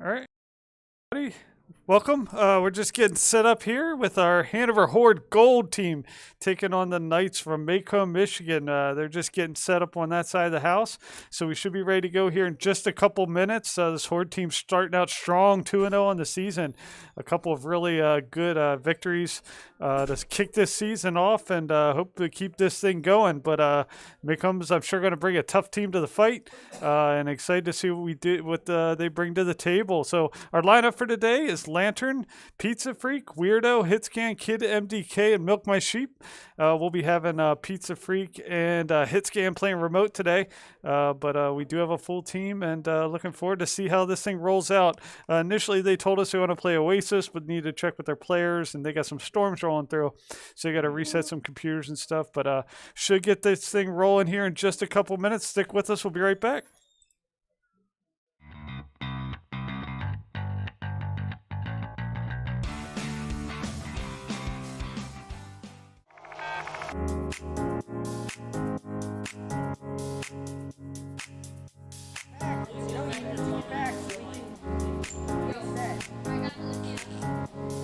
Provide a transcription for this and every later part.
All right, everybody, welcome. We're just getting set up here with our Hanover Horde Gold team taking on the Knights from Macomb, Michigan. They're just getting set up on that side of the house, so we should be ready to go here in just a couple minutes. This Horde team's starting out strong, 2-0 on the season. A couple of really good victories to kick this season off, and hope to keep this thing going. But Macomb's, I'm sure, going to bring a tough team to the fight, and excited to see what they bring to the table. So our lineup for today is Lantern, Pizza Freak, Weirdo, Hitscan, Kid MDK, and Milk My Sheep. We'll be having Pizza Freak and Hitscan playing remote today, but we do have a full team, and looking forward to see how this thing rolls out. Initially, they told us they want to play Oasis, but need to check with their players, and they got some storms rolling through, so you got to reset some computers and stuff. But should get this thing rolling here in just a couple minutes. Stick with us. We'll be right back.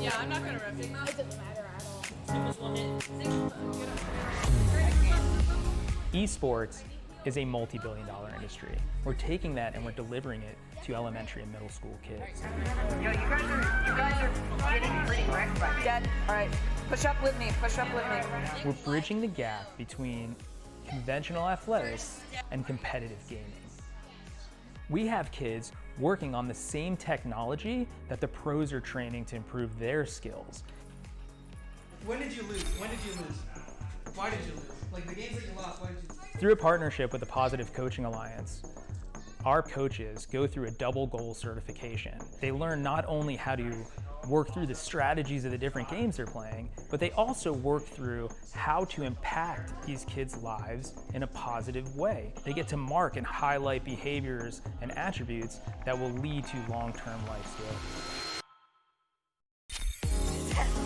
Yeah, I'm not gonna ref it. It doesn't matter at all. Esports is a multi-billion-dollar industry. We're taking that and we're delivering it to elementary and middle school kids. Yo, you guys are getting pretty wrecked by me. Dad, all right, push up with me, push up with me. We're bridging the gap between conventional athletics and competitive gaming. We have kids working on the same technology that the pros are training to improve their skills. When did you lose? When did you lose? Why did you lose? Like the games that you lost, why did you lose? Through a partnership with the Positive Coaching Alliance, our coaches go through a double goal certification. They learn not only how to work through the strategies of the different games they're playing, but they also work through how to impact these kids' lives in a positive way. They get to mark and highlight behaviors and attributes that will lead to long-term life skills.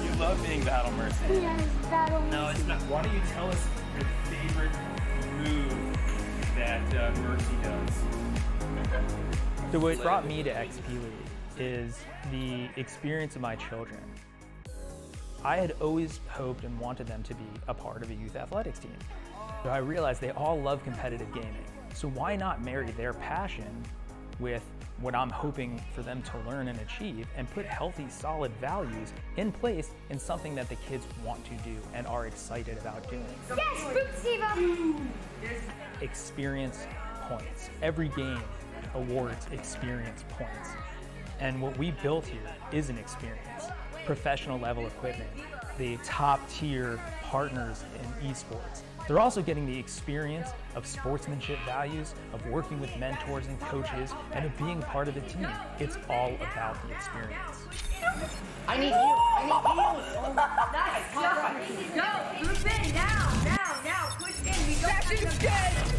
You love being Battle Mercy. Yes, Battle Mercy. No, it's not. Why don't you tell us your favorite move that Mercy does? So what brought me to XP League is the experience of my children. I had always hoped and wanted them to be a part of a youth athletics team. So I realized they all love competitive gaming. So why not marry their passion with what I'm hoping for them to learn and achieve, and put healthy, solid values in place in something that the kids want to do and are excited about doing. Yes, Boop Steve! Experience points. Every game awards experience points. And what we built here is an experience. Professional level equipment, the top tier partners in esports. They're also getting the experience of sportsmanship values, of working with mentors and coaches, and of being part of the team. It's all about the experience. I need you. Nice. Go, group in, now, push in. We don't have to good.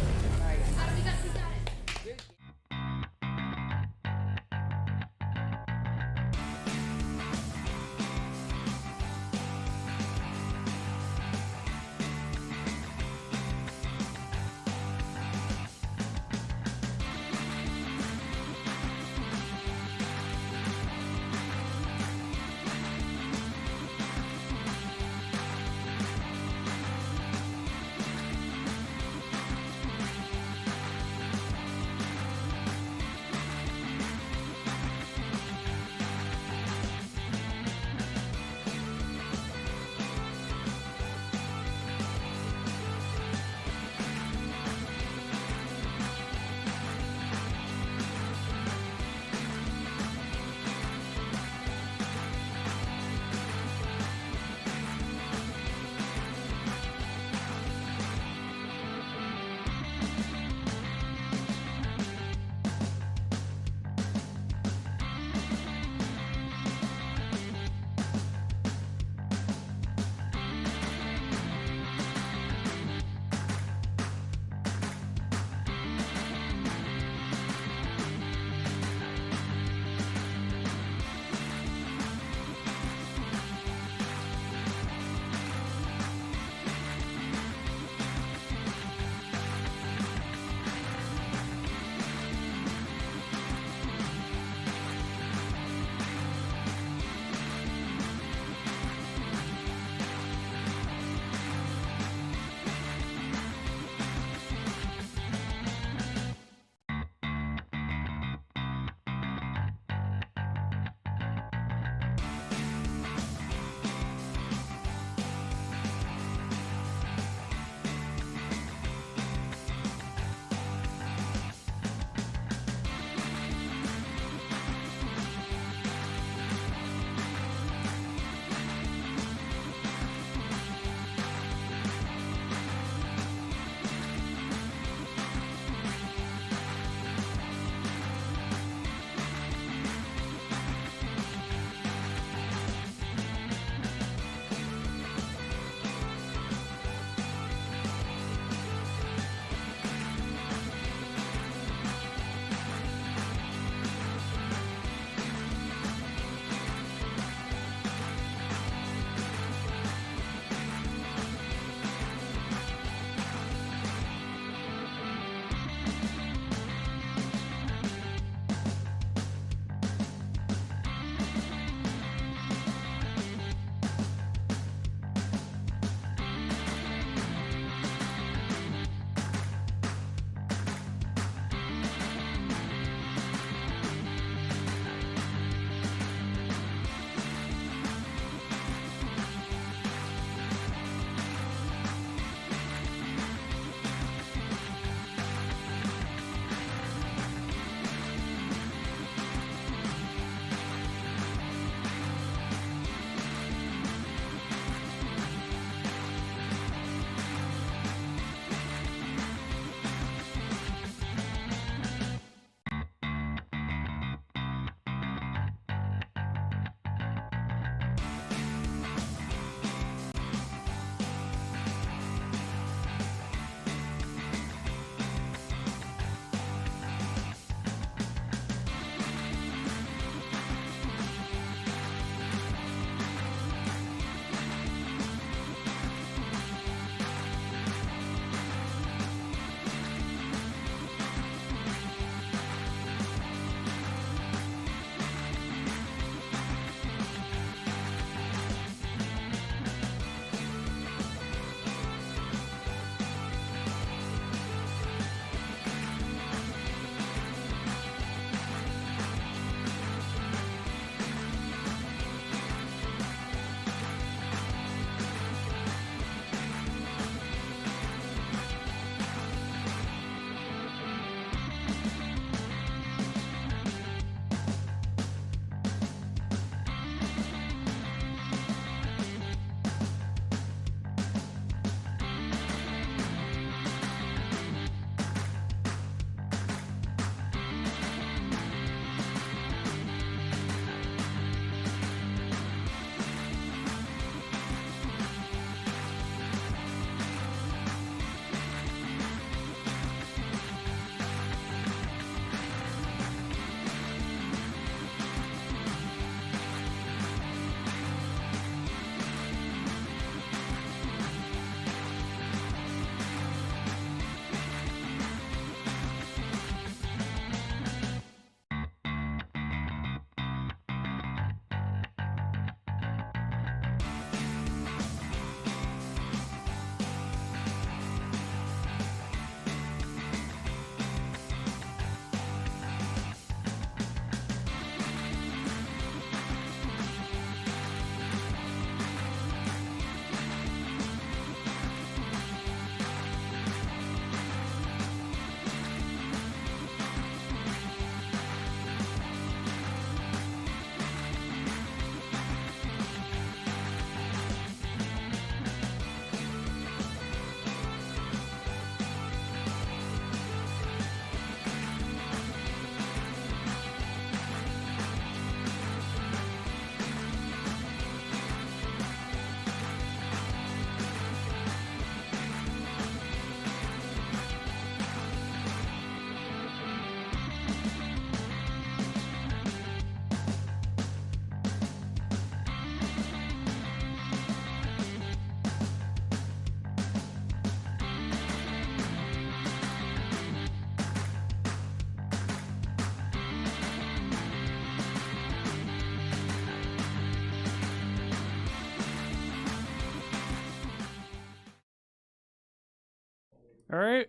All right,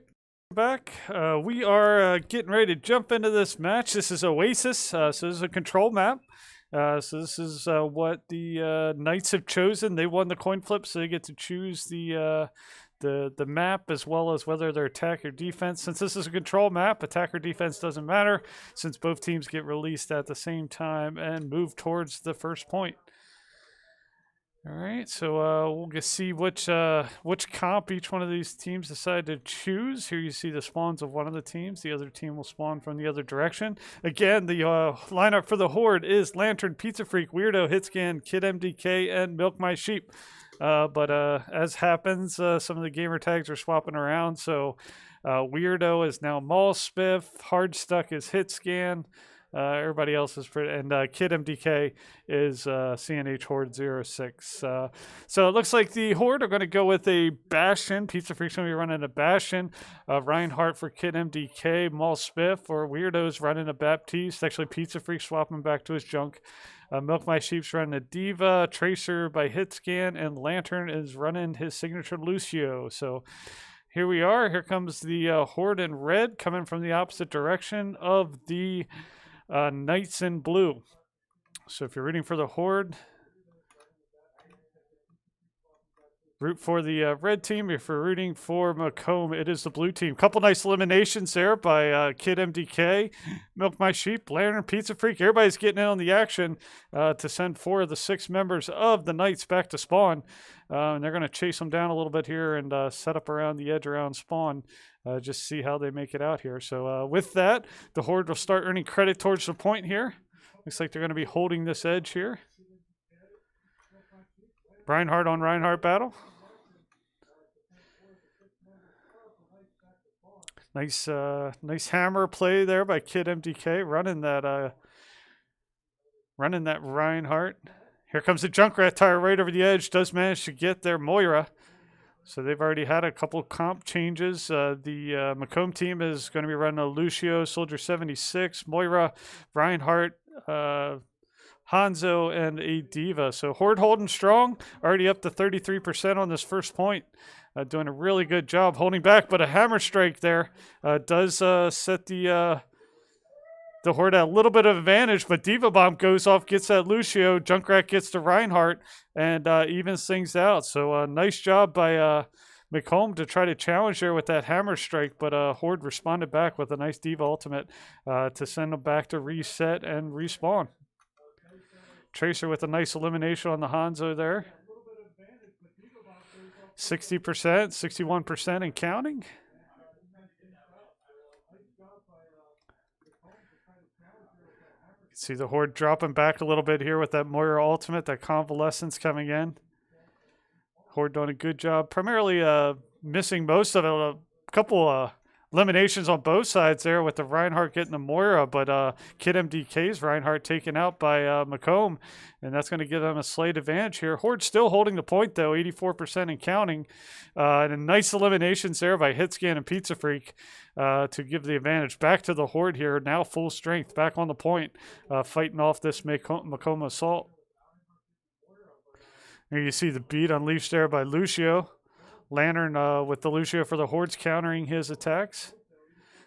back. We are getting ready to jump into this match. This is Oasis, so this is a control map. So this is what the Knights have chosen. They won the coin flip, so they get to choose the map as well as whether they're attack or defense. Since this is a control map, attack or defense doesn't matter, since both teams get released at the same time and move towards the first point. All right, so we'll get see which comp each one of these teams decide to choose. Here you see the spawns of one of the teams. The other team will spawn from the other direction. Again, the lineup for the Horde is Lantern, Pizza Freak, Weirdo, Hitscan, Kid MDK, and Milk My Sheep. But as happens, some of the gamer tags are swapping around. So Weirdo is now Mall Spiff, Hard Stuck is Hitscan. Everybody else is pretty, and Kid MDK is CNH Horde 06. So it looks like the Horde are going to go with a Bastion. Pizza Freak's going to be running a Bastion. Reinhardt for Kid MDK. Mall Spiff or Weirdo's running a Baptiste. Actually, Pizza Freak swapping back to his junk. Milk My Sheep's running a Diva. Tracer by Hitscan. And Lantern is running his signature Lucio. So here we are. Here comes the Horde in red coming from the opposite direction of the Knights in blue. So if you're rooting for the Horde, root for the red team. If you're rooting for Macomb, it is the blue team. Couple nice eliminations there by Kid MDK, Milk My Sheep, Lantern, Pizza Freak. Everybody's getting in on the action to send 4 of the 6 members of the Knights back to spawn. And they're going to chase them down a little bit here and set up around the edge around spawn. Just see how they make it out here. So with that, the Horde will start earning credit towards the point here. Looks like they're going to be holding this edge here. Reinhardt on Reinhardt battle. Nice hammer play there by Kid MDK, running that Reinhardt. Here comes the Junkrat tire right over the edge. Does manage to get their Moira. So they've already had a couple comp changes. The Macomb team is going to be running a Lucio, Soldier 76, Moira, Reinhardt, Hanzo, and a Diva. So Horde holding strong, already up to 33% on this first point. Doing a really good job holding back, but a hammer strike there does set the Horde a little bit of advantage, but Diva Bomb goes off, gets that Lucio, Junkrat gets to Reinhardt, and evens things out. So nice job by Macomb to try to challenge there with that hammer strike, but Horde responded back with a nice Diva ultimate to send them back to reset and respawn. Tracer with a nice elimination on the Hanzo there. 60%, 61% and counting. See the Horde dropping back a little bit here with that Moira ultimate, that convalescence coming in. Horde doing a good job, primarily missing most of it. A couple eliminations on both sides there with the Reinhardt getting the Moira, but Kid MDK's Reinhardt taken out by Macomb, and that's going to give them a slight advantage here. Horde still holding the point though, 84% and counting. And a nice eliminations there by Hitscan and Pizza Freak to give the advantage back to the Horde here, now full strength, back on the point, fighting off this Macomb assault. Here you see the beat unleashed there by Lucio. Lantern with the Lucio for the Hordes countering his attacks.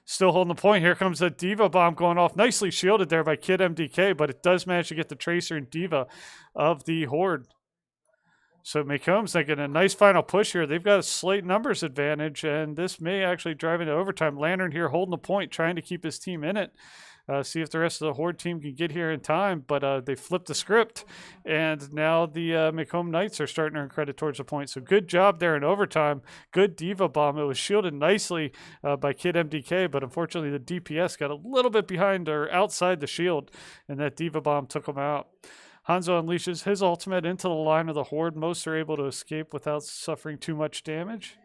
Still holding the point. Here comes the Diva Bomb going off. Nicely shielded there by Kid MDK, but it does manage to get the Tracer and Diva of the Horde. So Macomb's making a nice final push here. They've got a slight numbers advantage, and this may actually drive into overtime. Lantern here holding the point, trying to keep his team in it. See if the rest of the Horde team can get here in time, but they flipped the script, and now the Macomb Knights are starting to earn credit towards the point. So good job there in overtime. Good Diva Bomb. It was shielded nicely by Kid MDK, but unfortunately the DPS got a little bit behind or outside the shield, and that Diva Bomb took them out. Hanzo unleashes his ultimate into the line of the Horde. Most are able to escape without suffering too much damage.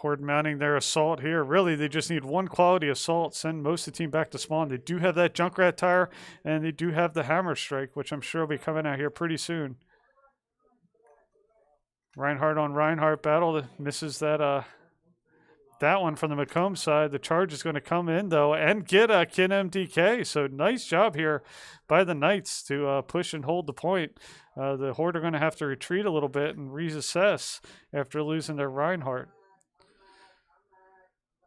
Horde mounting their assault here. Really, they just need one quality assault, send most of the team back to spawn. They do have that Junkrat tire, and they do have the hammer strike, which I'm sure will be coming out here pretty soon. Reinhardt on Reinhardt battle. Misses that one from the Macomb side. The charge is going to come in, though, and get a Kid MDK. So nice job here by the Knights to push and hold the point. The Horde are going to have to retreat a little bit and reassess after losing their Reinhardt.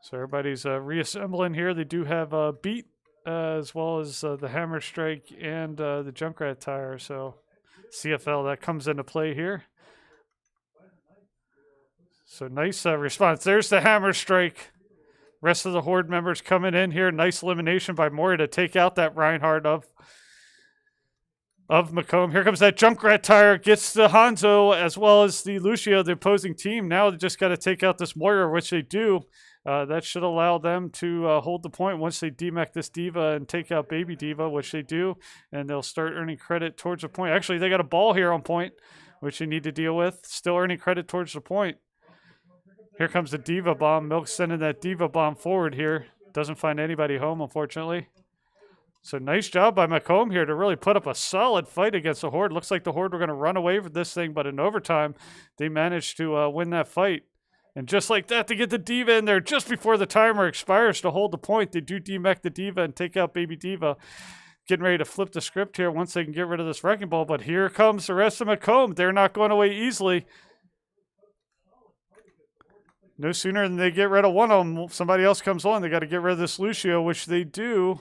So everybody's reassembling here. They do have Beat as well as the Hammer Strike and the Junkrat tire. So CFL, that comes into play here. So nice response. There's the Hammer Strike. Rest of the Horde members coming in here. Nice elimination by Moira to take out that Reinhardt of Macomb. Here comes that Junkrat tire. Gets the Hanzo as well as the Lucio, the opposing team. Now they just got to take out this Moira, which they do. That should allow them to hold the point once they demech this Diva and take out Baby Diva, which they do. And they'll start earning credit towards the point. Actually, they got a ball here on point, which they need to deal with. Still earning credit towards the point. Here comes the Diva Bomb. Milk sending that Diva Bomb forward here. Doesn't find anybody home, unfortunately. So nice job by Macomb here to really put up a solid fight against the Horde. Looks like the Horde were going to run away with this thing, but in overtime, they managed to win that fight. And just like that, to get the Diva in there just before the timer expires to hold the point. They do demech the Diva and take out Baby Diva. Getting ready to flip the script here once they can get rid of this Wrecking Ball. But here comes the rest of Macomb. They're not going away easily. No sooner than they get rid of one of them, somebody else comes on. They got to get rid of this Lucio, which they do.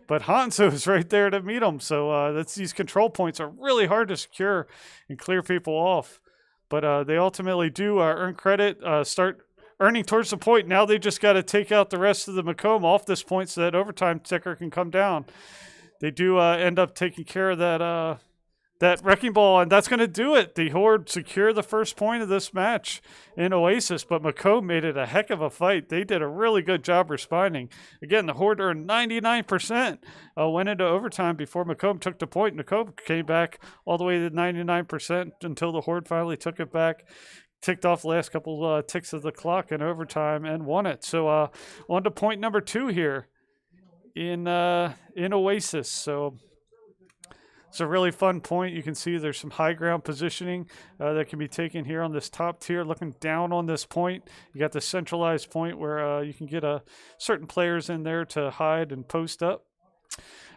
But Hanzo is right there to meet them. So these control points are really hard to secure and clear people off. But they ultimately do earn credit, start earning towards the point. Now they just got to take out the rest of the Macomb off this point so that overtime ticker can come down. They do end up taking care of that Wrecking Ball, and that's going to do it. The Horde secure the first point of this match in Oasis, but Macomb made it a heck of a fight. They did a really good job responding. Again, the Horde earned 99%, went into overtime before Macomb took the point. Macomb came back all the way to 99% until the Horde finally took it back, ticked off the last couple ticks of the clock in overtime, and won it. So on to point number 2 here in Oasis. So it's a really fun point. You can see there's some high ground positioning that can be taken here on this top tier. Looking down on this point, you got the centralized point where you can get certain players in there to hide and post up.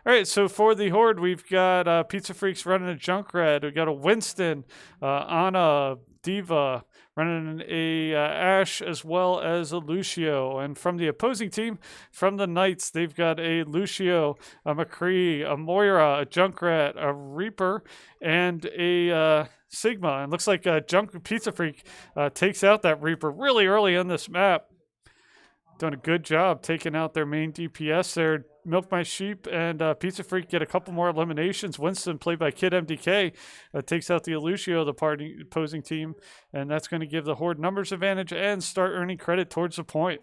All right, so for the Horde, we've got Pizza Freaks running a Junkrat. We've got a Winston, Ana, Diva, running a Ashe as well as a Lucio. And from the opposing team, from the Knights, they've got a Lucio, a McCree, a Moira, a Junkrat, a Reaper, and a Sigma. And looks like Pizza Freak takes out that Reaper really early on this map. Done a good job taking out their main DPS there. Milk My Sheep and Pizza Freak get a couple more eliminations. Winston, played by Kid MDK, takes out the Lucio, the opposing team, and that's going to give the Horde numbers advantage and start earning credit towards the point.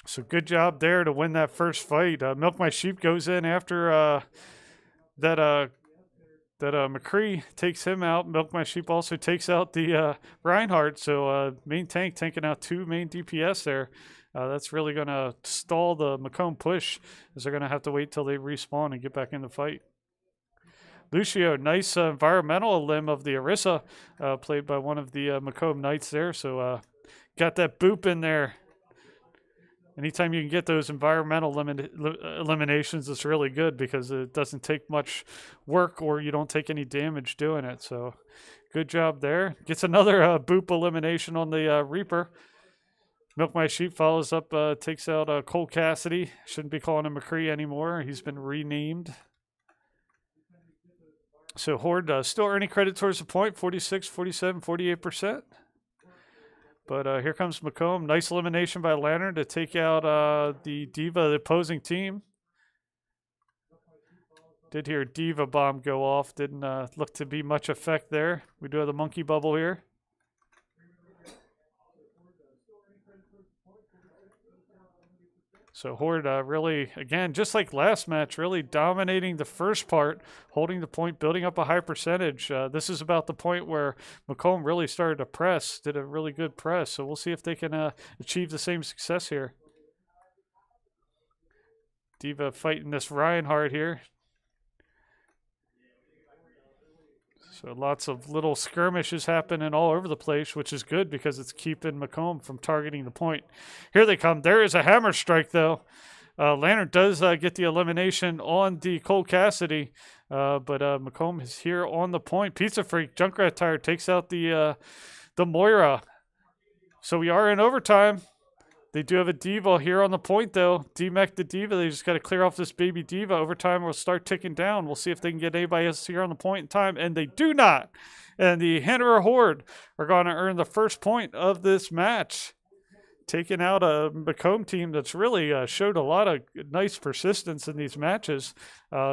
So good job there to win that first fight. Milk My Sheep goes in after that McCree takes him out. Milk My Sheep also takes out the Reinhardt. So main tank taking out 2 main DPS there. That's really going to stall the Macomb push, as they're going to have to wait till they respawn and get back in the fight. Lucio, nice environmental limb of the Orisa, played by one of the Macomb Knights there. So got that boop in there. Anytime you can get those environmental eliminations, it's really good because it doesn't take much work or you don't take any damage doing it. So good job there. Gets another boop elimination on the Reaper. Milk My Sheep follows up, takes out Cole Cassidy. Shouldn't be calling him McCree anymore. He's been renamed. So Horde still earning credit towards the point, 46, 47, 48%. But here comes Macomb. Nice elimination by Lantern to take out the Diva, the opposing team. Did hear Diva Bomb go off. Didn't look to be much effect there. We do have the monkey bubble here. So Horde really, again, just like last match, really dominating the first part, holding the point, building up a high percentage. This is about the point where Macomb really started to press, did a really good press. So we'll see if they can achieve the same success here. Diva fighting this Reinhardt here. So lots of little skirmishes happening all over the place, which is good because it's keeping Macomb from targeting the point. Here they come. There is a hammer strike, though. Lantern does get the elimination on the Cole Cassidy, but Macomb is here on the point. Pizza Freak, Junkrat Tire takes out the Moira. So we are in overtime. They do have a diva here on the point, though. D-Mech the diva. They just got to clear off this baby diva. Overtime will start ticking down. We'll see if they can get anybody else here on the point in time, and they do not. And the Hanover Horde are going to earn the first point of this match, taking out a Macomb team that's really showed a lot of nice persistence in these matches,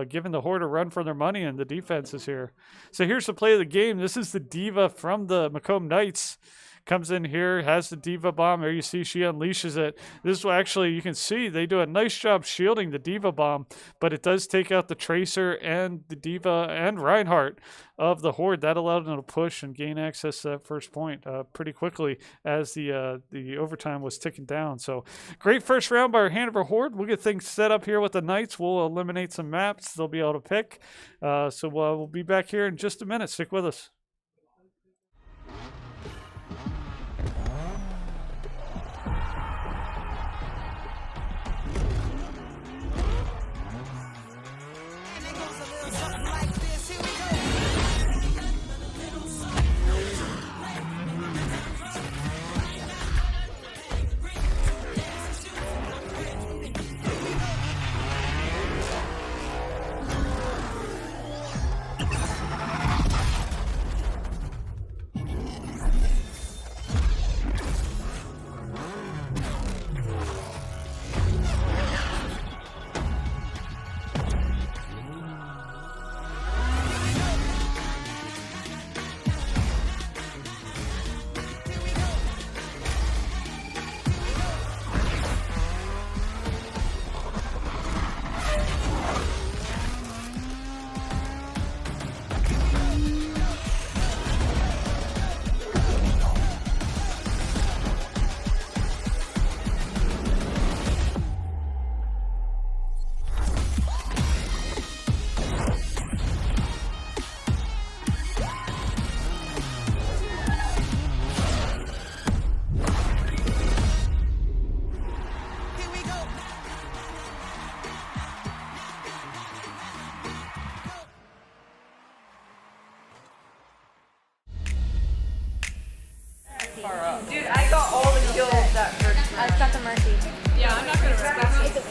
giving the Horde a run for their money, and the defense is here. So here's the play of the game. This is the diva from the Macomb Knights. Comes in here, has the diva bomb. There you see she unleashes it. This is actually, you can see they do a nice job shielding the diva bomb, but it does take out the Tracer and the diva and Reinhardt of the Horde. That allowed them to push and gain access to that first point pretty quickly as the overtime was ticking down. So great first round by our Hanover Horde. We'll get things set up here with the Knights. We'll eliminate some maps they'll be able to pick. So we'll be back here in just a minute. Stick with us. Dude, I got all the kills that first time. I've got the mercy. Yeah, I'm not gonna respect it.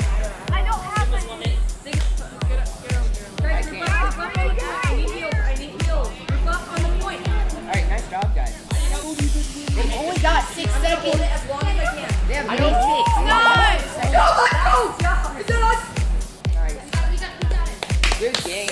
I don't have my get over here. Guys, roof up on the point. I need heals. I need heals. Roof up on the point. Alright, nice job, guys. They've only got 6 seconds. As long as I can. They have no 6. Nice! Go! Is that us? Nice. We got it. Good game.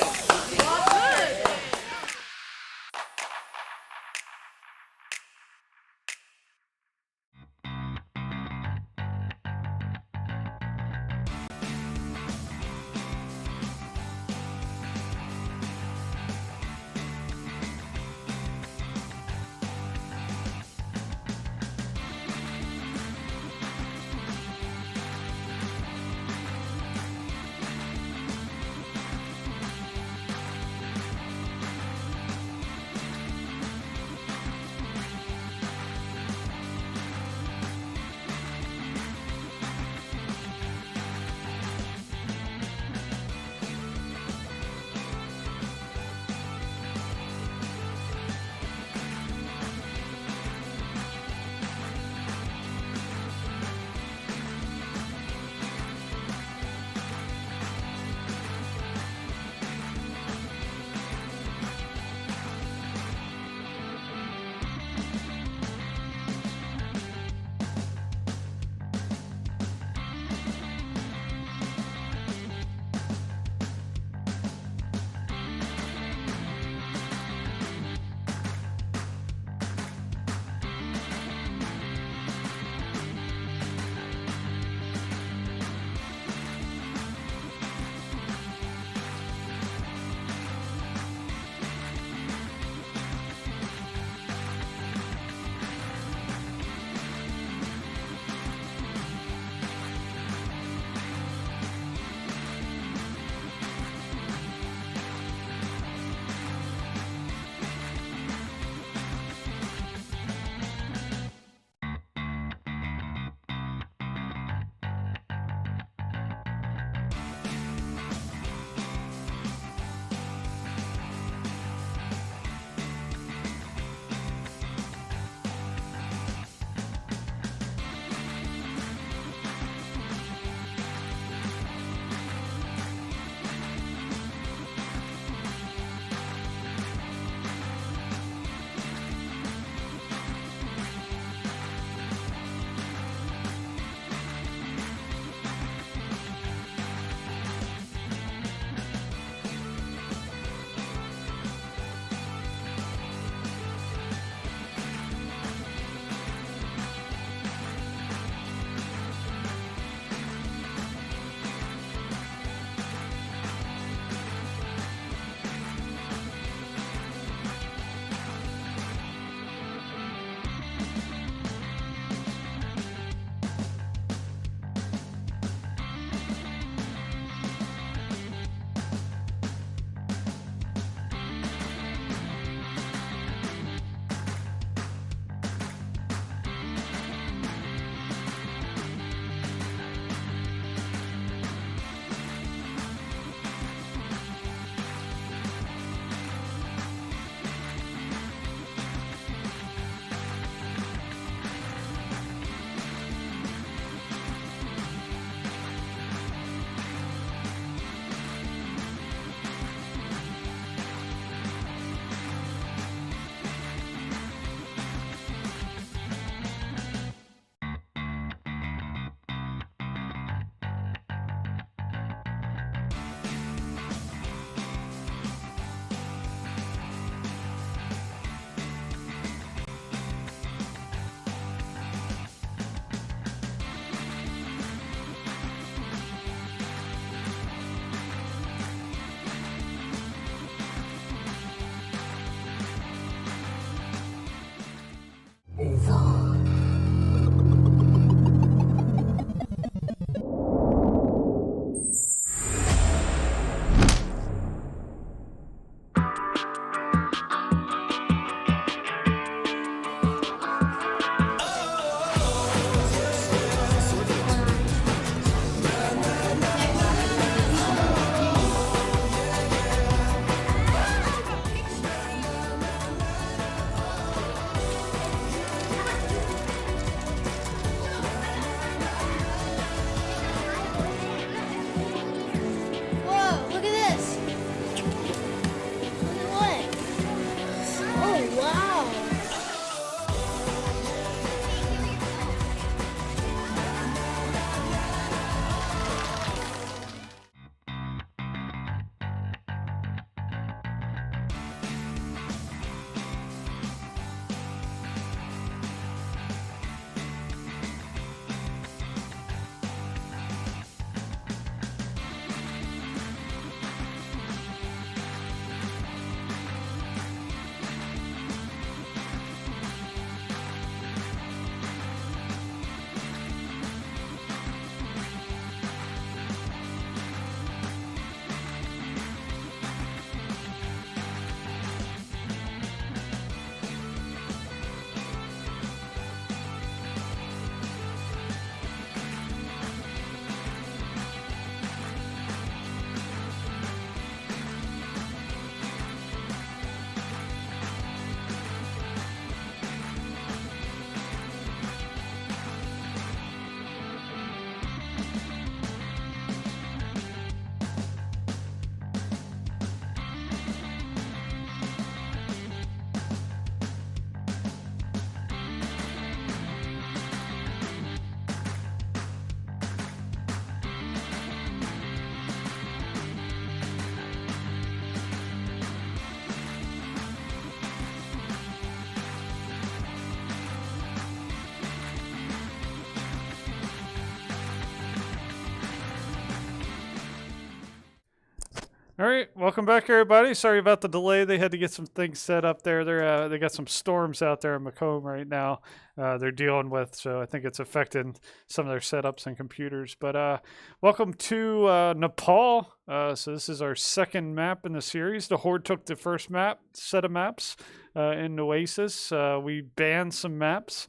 All right, welcome back, everybody. Sorry about the delay. They had to get some things set up there. They got some storms out there in Macomb right now. They're dealing with, so I think it's affecting some of their setups and computers. But welcome to Nepal. So this is our second map in the series. The Horde took the first set of maps in Oasis. We banned some maps.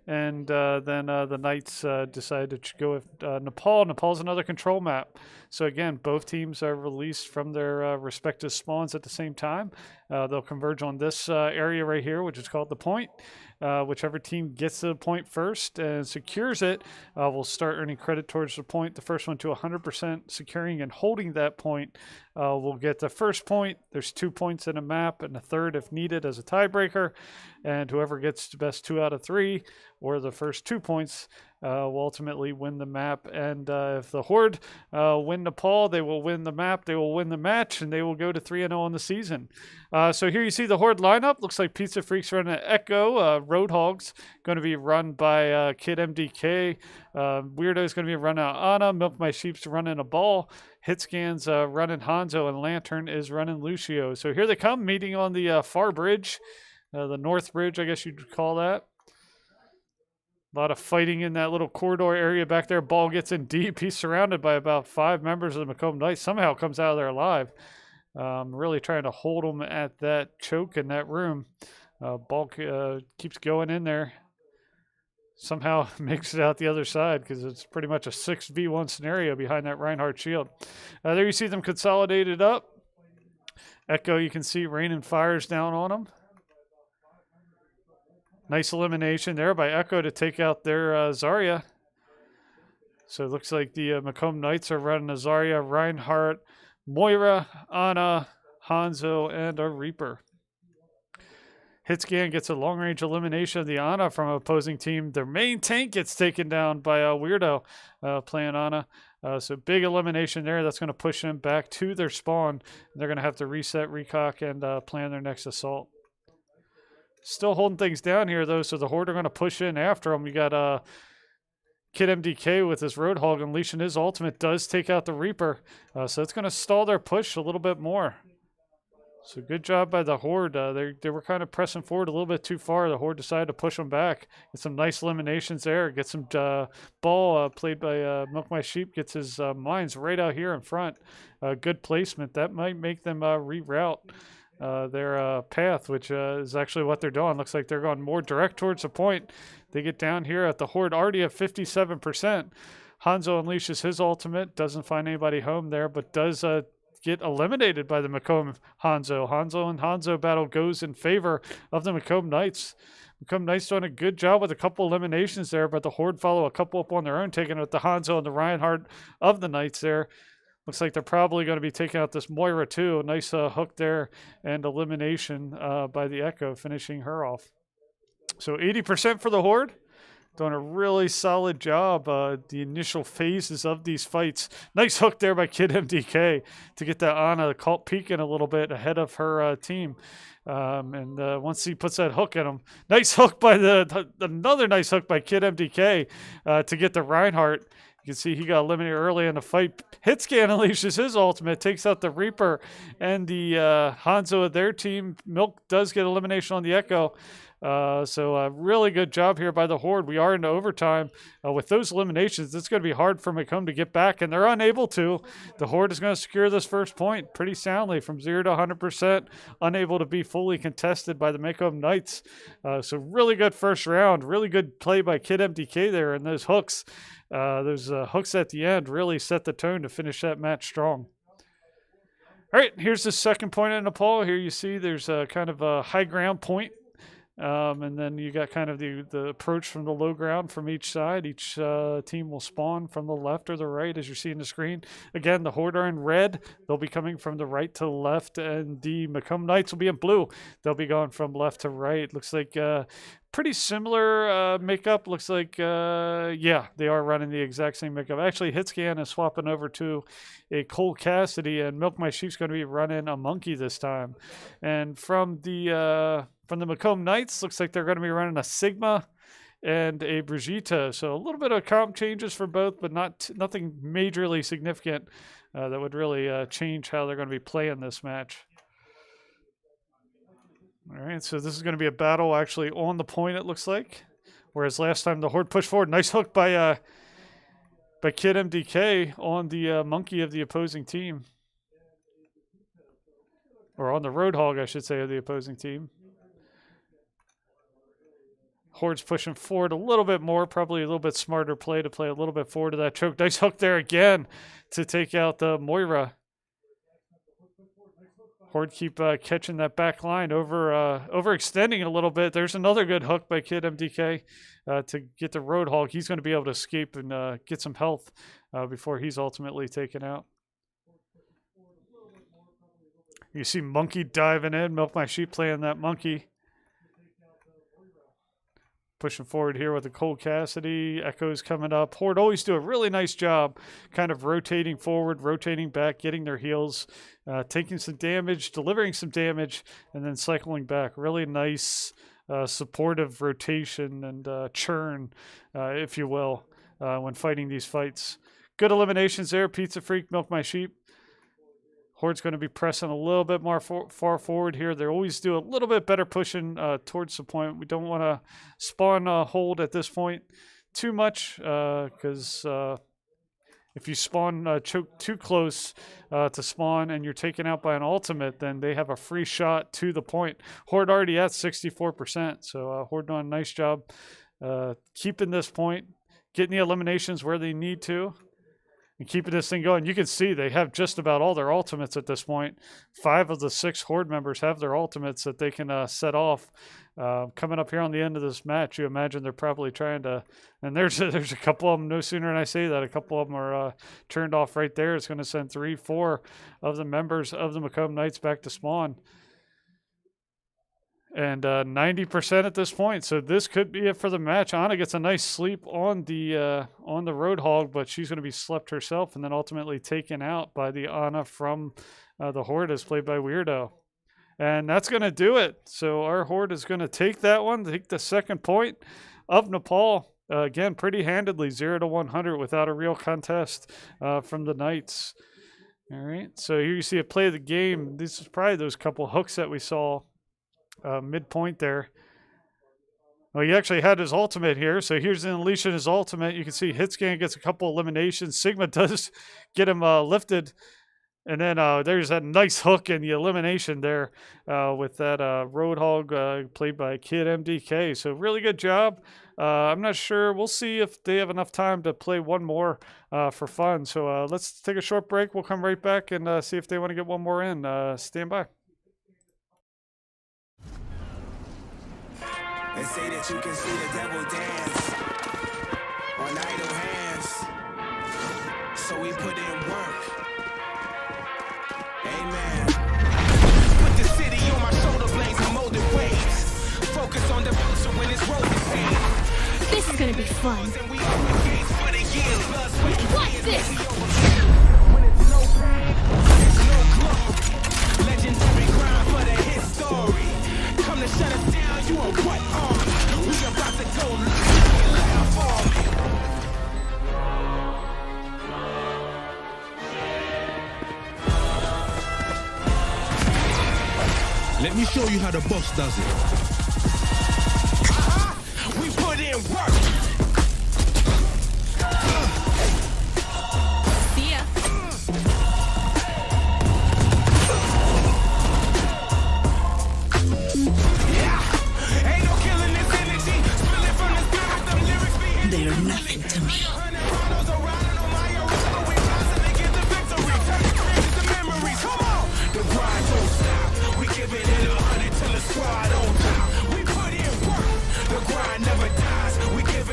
And then the Knights decided to go with Nepal. Nepal's another control map. So again, both teams are released from their respective spawns at the same time. They'll converge on this area right here, which is called the point. Whichever team gets to the point first and secures it will start earning credit towards the point. The first one to 100% securing and holding that point will get the first point. There's 2 points in a map and a third if needed as a tiebreaker. And whoever gets the best 2 out of 3 or the first 2 points will ultimately win the map. And if the Horde win Nepal, they will win the map, they will win the match, and they will go to 3-0 on the season. So here you see the Horde lineup. Looks like Pizza Freaks running an Echo. Roadhogs going to be run by Kid MDK. Weirdo is going to be running Anna. Milk My Sheep's running a ball. Hitscan's running Hanzo, and Lantern is running Lucio. So here they come, meeting on the far bridge, the north bridge, I guess you'd call that. A lot of fighting in that little corridor area back there. Ball gets in deep. He's surrounded by about 5 members of the Macomb Knights. Somehow comes out of there alive. Really trying to hold him at that choke in that room. Ball keeps going in there. Somehow makes it out the other side because it's pretty much a 6v1 scenario behind that Reinhardt shield. There you see them consolidated up. Echo, you can see raining fires down on them. Nice elimination there by Echo to take out their Zarya. So it looks like the Macomb Knights are running a Zarya, Reinhardt, Moira, Ana, Hanzo, and a Reaper. Hitscan gets a long-range elimination of the Ana from an opposing team. Their main tank gets taken down by a Weirdo playing Ana. So big elimination there. That's going to push them back to their spawn. They're going to have to reset, recock, and plan their next assault. Still holding things down here, though, so the Horde are going to push in after them. We got Kid MDK with his Roadhog unleashing his ultimate. Does take out the Reaper. So it's going to stall their push a little bit more. So good job by the Horde. They were kind of pressing forward a little bit too far. The Horde decided to push them back. Get some nice eliminations there. Get some ball played by Milk My Sheep. Gets his mines right out here in front. Good placement. That might make them reroute their path, which is actually what they're doing. Looks like they're going more direct towards the point. They get down here at the Horde already at 57%. Hanzo unleashes his ultimate. Doesn't find anybody home there, but does get eliminated by the Macomb Hanzo. Hanzo and Hanzo battle goes in favor of the Macomb Knights. Macomb Knights doing a good job with a couple eliminations there, but the Horde follow a couple up on their own, taking out the Hanzo and the Reinhardt of the Knights there. Looks like they're probably going to be taking out this Moira too. A nice hook there and elimination by the Echo, finishing her off. So 80% for the Horde. Doing a really solid job. The initial phases of these fights. Nice hook there by Kid MDK to get that Ana caught peeking a little bit ahead of her team. And once he puts that hook in him, nice hook by another nice hook by Kid MDK to get the Reinhardt. You can see he got eliminated early in the fight. Hitscan unleashes his ultimate, takes out the Reaper and the Hanzo of their team. Milk does get elimination on the Echo. So a really good job here by the Horde. We are into overtime. With those eliminations, it's going to be hard for Macomb to get back, and they're unable to. The Horde is going to secure this first point pretty soundly from 0 to 100%, unable to be fully contested by the Macomb Knights. So really good first round. Really good play by Kid MDK there, and those hooks. Those hooks at the end really set the tone to finish that match strong. All right, here's the second point in Nepal. Here you see there's a kind of a high ground point. And then you got kind of the approach from the low ground from each side. Each team will spawn from the left or the right, as you see in the screen. Again, the Horde are in red. They'll be coming from the right to the left, and the Macomb Knights will be in blue. They'll be going from left to right. Looks like pretty similar makeup. Looks like, yeah, they are running the exact same makeup. Actually, Hitscan is swapping over to a Cole Cassidy, and Milk My Sheep's going to be running a Monkey this time. And from the Macomb Knights, looks like they're going to be running a Sigma and a Brigitte. So a little bit of comp changes for both, but nothing majorly significant. that would really change how they're going to be playing this match. All right, so this is going to be a battle actually on the point, it looks like. Whereas last time the Horde pushed forward. Nice hook by Kid MDK on the monkey of the opposing team. Or on the Roadhog, I should say, of the opposing team. Horde's pushing forward a little bit more. Probably a little bit smarter play to play a little bit forward to that choke. Nice hook there again to take out the Moira. Horde keep catching that back line, overextending a little bit. There's another good hook by Kid MDK to get the Roadhog. He's going to be able to escape and get some health before he's ultimately taken out. You see Monkey diving in. Milk My Sheep playing that Monkey. Pushing forward here with the Cold Cassidy. Echoes coming up. Horde always do a really nice job kind of rotating forward, rotating back, getting their heals, taking some damage, delivering some damage, and then cycling back. Really nice supportive rotation and churn, if you will, when fighting these fights. Good eliminations there. Pizza Freak, Milk My Sheep. Horde's going to be pressing a little bit more far forward here. They always do a little bit better pushing towards the point. We don't want to spawn hold at this point too much because if you spawn choke too close to spawn and you're taken out by an ultimate, then they have a free shot to the point. Horde already at 64%, so Horde doing a nice job keeping this point, getting the eliminations where they need to, and keeping this thing going. You can see they have just about all their ultimates at this point. 5 of the 6 Horde members have their ultimates that they can set off. Coming up here on the end of this match, you imagine they're probably trying to, and there's a couple of them, no sooner than I say that, a couple of them are turned off right there. It's going to send 3-4 of the members of the Macomb Knights back to spawn. And 90% at this point, so this could be it for the match. Anna gets a nice sleep on the Roadhog, but she's going to be slept herself and then ultimately taken out by the Anna from the Horde, as played by Weirdo. And that's going to do it. So our Horde is going to take that one, take the second point of Nepal. Again, pretty handedly, 0-100 without a real contest from the Knights. All right, so here you see a play of the game. This is probably those couple hooks that we saw midpoint there. Well, he actually had his ultimate here. So here's an unleashing his ultimate. You can see Hitscan gets a couple eliminations. Sigma does get him lifted. And then there's that nice hook in the elimination there with that Roadhog played by Kid MDK. So really good job. I'm not sure. We'll see if they have enough time to play one more for fun. So let's take a short break. We'll come right back and see if they want to get one more in. Stand by. They say that you can see the devil dance on idle hands, so we put in work. Amen. Put the city on my shoulder blades and molded waves. Focus on the future when it's rolling pain. This is gonna be fun. What's this? When it's no pain, it's no glow. Legendary grind for the history. Come to shut us down, you on what army? We about to go live for me. Let me show you how the boss does it. We put in work. See ya. They're nothing to me. The grind don't stop. We giving it 100 till the squad on top. We put in work. The grind never dies. We give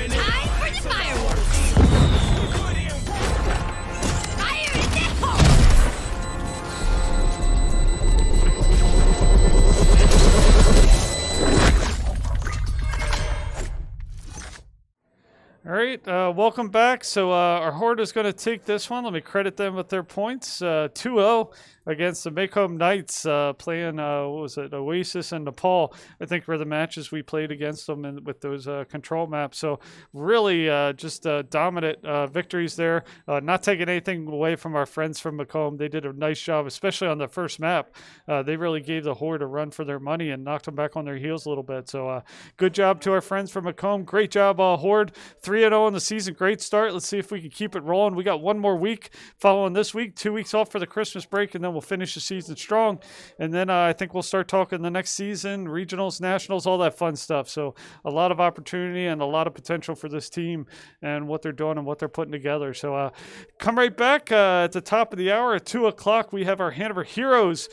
right, welcome back. So our Horde is going to take this one. Let me credit them with their points. 2-0 against the Macomb Knights, playing, what was it, Oasis and Nepal, I think were the matches we played against them with those control maps. So really just dominant victories there. Not taking anything away from our friends from Macomb. They did a nice job, especially on the first map. They really gave the Horde a run for their money and knocked them back on their heels a little bit. So good job to our friends from Macomb. Great job, Horde. 3-0 in the season. Great start. Let's see if we can keep it rolling. We got one more week following this week, 2 weeks off for the Christmas break, and then we'll finish the season strong. And then I think we'll start talking the next season, regionals, nationals, all that fun stuff. So a lot of opportunity and a lot of potential for this team and what they're doing and what they're putting together. So come right back at the top of the hour at 2 o'clock. We have our Hanover Heroes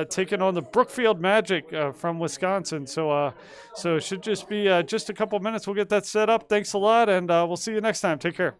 taking on the Brookfield Magic from Wisconsin. So it should just be just a couple minutes. We'll get that set up. Thanks a lot, and we'll see you next time. Take care.